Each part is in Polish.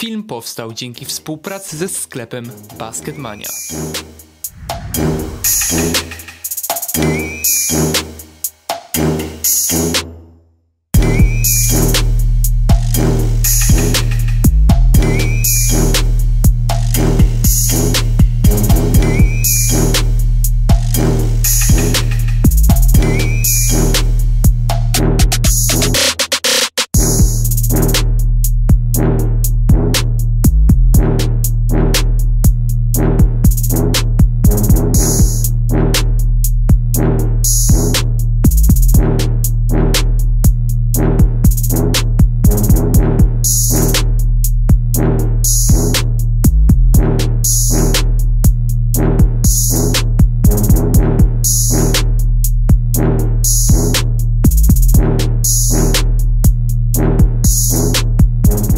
Film powstał dzięki współpracy ze sklepem Basketmania.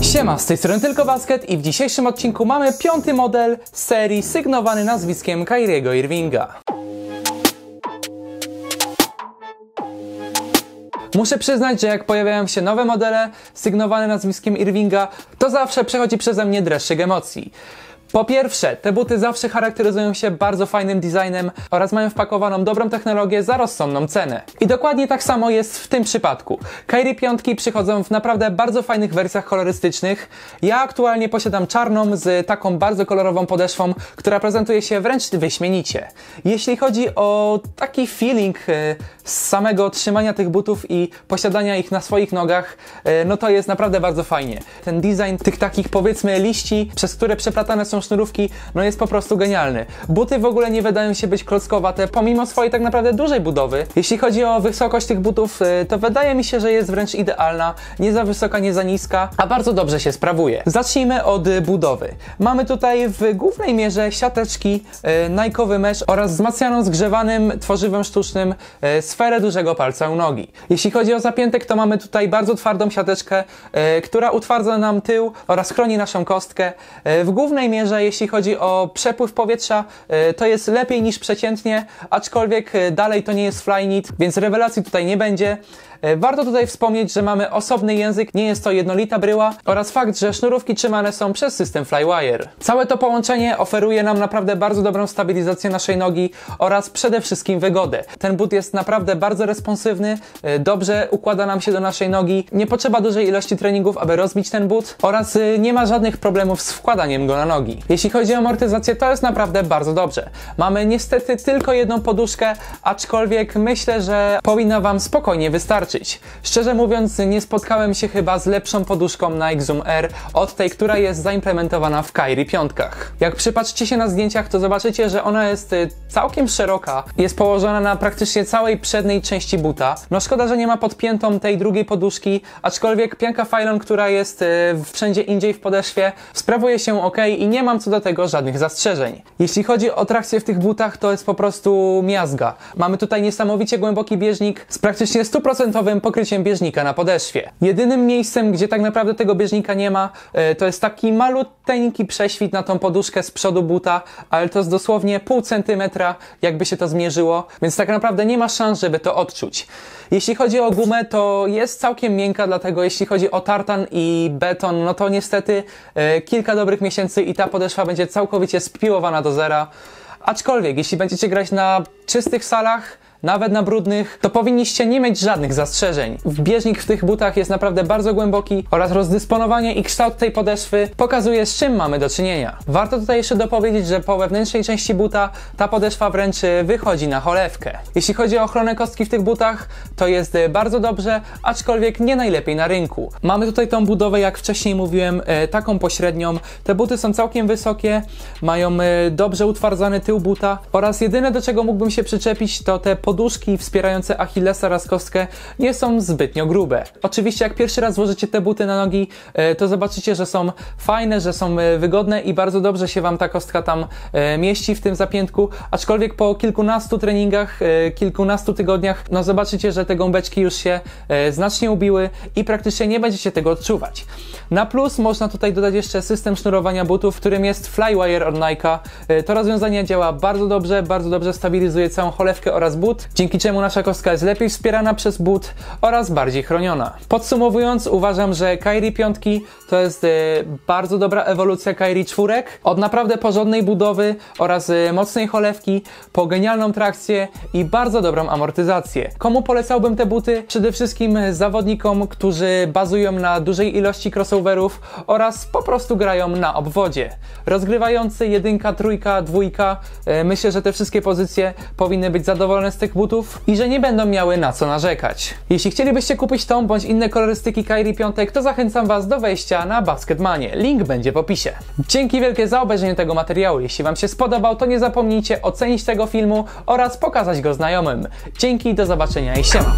Siema, z tej strony Tylko Basket i w dzisiejszym odcinku mamy 5. model z serii sygnowany nazwiskiem Kyriego Irvinga. Muszę przyznać, że jak pojawiają się nowe modele sygnowane nazwiskiem Irvinga, to zawsze przechodzi przeze mnie dreszczyk emocji. Po pierwsze, te buty zawsze charakteryzują się bardzo fajnym designem oraz mają wpakowaną dobrą technologię za rozsądną cenę. I dokładnie tak samo jest w tym przypadku. Kyrie piątki przychodzą w naprawdę bardzo fajnych wersjach kolorystycznych. Ja aktualnie posiadam czarną z taką bardzo kolorową podeszwą, która prezentuje się wręcz wyśmienicie. Jeśli chodzi o taki feeling z samego trzymania tych butów i posiadania ich na swoich nogach, no to jest naprawdę bardzo fajnie. Ten design tych takich, powiedzmy, liści, przez które przeplatane są sznurówki, no jest po prostu genialny. Buty w ogóle nie wydają się być klockowate, pomimo swojej tak naprawdę dużej budowy. Jeśli chodzi o wysokość tych butów, to wydaje mi się, że jest wręcz idealna. Nie za wysoka, nie za niska, a bardzo dobrze się sprawuje. Zacznijmy od budowy. Mamy tutaj w głównej mierze siateczki, Nike'owy mesh oraz wzmacnianą zgrzewanym tworzywem sztucznym sferę dużego palca u nogi. Jeśli chodzi o zapiętek, to mamy tutaj bardzo twardą siateczkę, która utwardza nam tył oraz chroni naszą kostkę. W głównej mierze, jeśli chodzi o przepływ powietrza, to jest lepiej niż przeciętnie, aczkolwiek dalej to nie jest flyknit, więc rewelacji tutaj nie będzie. Warto tutaj wspomnieć, że mamy osobny język, nie jest to jednolita bryła oraz fakt, że sznurówki trzymane są przez system Flywire. Całe to połączenie oferuje nam naprawdę bardzo dobrą stabilizację naszej nogi oraz przede wszystkim wygodę. Ten but jest naprawdę bardzo responsywny, dobrze układa nam się do naszej nogi, nie potrzeba dużej ilości treningów, aby rozbić ten but oraz nie ma żadnych problemów z wkładaniem go na nogi. Jeśli chodzi o amortyzację, to jest naprawdę bardzo dobrze. Mamy niestety tylko jedną poduszkę, aczkolwiek myślę, że powinna Wam spokojnie wystarczyć. Szczerze mówiąc, nie spotkałem się chyba z lepszą poduszką Nike Zoom Air od tej, która jest zaimplementowana w Kyrie piątkach. Jak przypatrzycie się na zdjęciach, to zobaczycie, że ona jest całkiem szeroka, jest położona na praktycznie całej przedniej części buta. No szkoda, że nie ma podpiętą tej drugiej poduszki, aczkolwiek pianka Phylon, która jest wszędzie indziej w podeszwie, sprawuje się ok i nie mam co do tego żadnych zastrzeżeń. Jeśli chodzi o trakcję w tych butach, to jest po prostu miazga. Mamy tutaj niesamowicie głęboki bieżnik z praktycznie 100% pokryciem bieżnika na podeszwie. Jedynym miejscem, gdzie tak naprawdę tego bieżnika nie ma, to jest taki maluteńki prześwit na tą poduszkę z przodu buta, ale to jest dosłownie pół centymetra, jakby się to zmierzyło, więc tak naprawdę nie ma szans, żeby to odczuć. Jeśli chodzi o gumę, to jest całkiem miękka, dlatego jeśli chodzi o tartan i beton, no to niestety kilka dobrych miesięcy i ta podeszwa będzie całkowicie spiłowana do zera. Aczkolwiek, jeśli będziecie grać na czystych salach, nawet na brudnych, to powinniście nie mieć żadnych zastrzeżeń. Bieżnik w tych butach jest naprawdę bardzo głęboki oraz rozdysponowanie i kształt tej podeszwy pokazuje, z czym mamy do czynienia. Warto tutaj jeszcze dopowiedzieć, że po wewnętrznej części buta ta podeszwa wręcz wychodzi na cholewkę. Jeśli chodzi o ochronę kostki w tych butach, to jest bardzo dobrze, aczkolwiek nie najlepiej na rynku. Mamy tutaj tą budowę, jak wcześniej mówiłem, taką pośrednią. Te buty są całkiem wysokie, mają dobrze utwardzany tył buta oraz jedyne, do czego mógłbym się przyczepić, to te poduszki wspierające Achillesa oraz kostkę nie są zbytnio grube. Oczywiście jak pierwszy raz włożycie te buty na nogi, to zobaczycie, że są fajne, że są wygodne i bardzo dobrze się Wam ta kostka tam mieści w tym zapiętku, aczkolwiek po kilkunastu treningach, kilkunastu tygodniach, no zobaczycie, że te gąbeczki już się znacznie ubiły i praktycznie nie będziecie tego odczuwać. Na plus można tutaj dodać jeszcze system sznurowania butów, w którym jest Flywire od Nike'a. To rozwiązanie działa bardzo dobrze stabilizuje całą cholewkę oraz but. dzięki czemu nasza kostka jest lepiej wspierana przez but oraz bardziej chroniona. Podsumowując, uważam, że Kairi 5 to jest bardzo dobra ewolucja Kairi 4 od naprawdę porządnej budowy oraz mocnej cholewki po genialną trakcję i bardzo dobrą amortyzację. Komu polecałbym te buty? Przede wszystkim zawodnikom, którzy bazują na dużej ilości crossoverów oraz po prostu grają na obwodzie. Rozgrywający 1, 3, 2, myślę, że te wszystkie pozycje powinny być zadowolone z tych butów i że nie będą miały na co narzekać. Jeśli chcielibyście kupić tą bądź inne kolorystyki Kairi 5, to zachęcam Was do wejścia na Basketmanie. Link będzie w opisie. Dzięki wielkie za obejrzenie tego materiału. Jeśli Wam się spodobał, to nie zapomnijcie ocenić tego filmu oraz pokazać go znajomym. Dzięki, do zobaczenia i siema!